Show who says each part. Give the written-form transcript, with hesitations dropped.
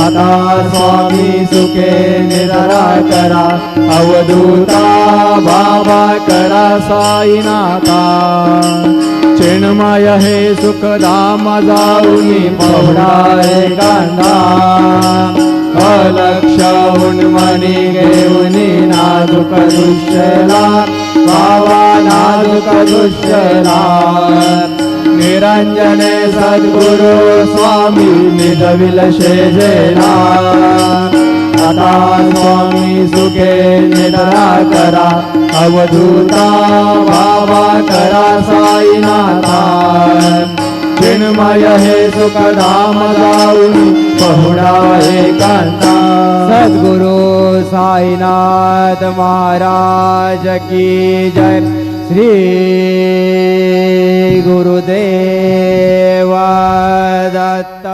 Speaker 1: आता स्वामी सुखे निधरा करा अवधूता बाबा करा साईनाथा चिन्मय हे सुखधाम जाऊनी पहुडा एकांता अलक्ष उन्मनी घेऊनी नाजुक दुष्यला बाबा नाजुक दुष्यला निरंजने सद्गुरु स्वामी निजविल शेजेला आता स्वामी सुखे निधरा करा अवधूता बाबा करा साईनाथा चिन्मय हे सुखधाम जाऊन पहुडा एकांता
Speaker 2: सद्गुरु साईनाथ महाराज की जय। श्री गुरुदेव दत्त।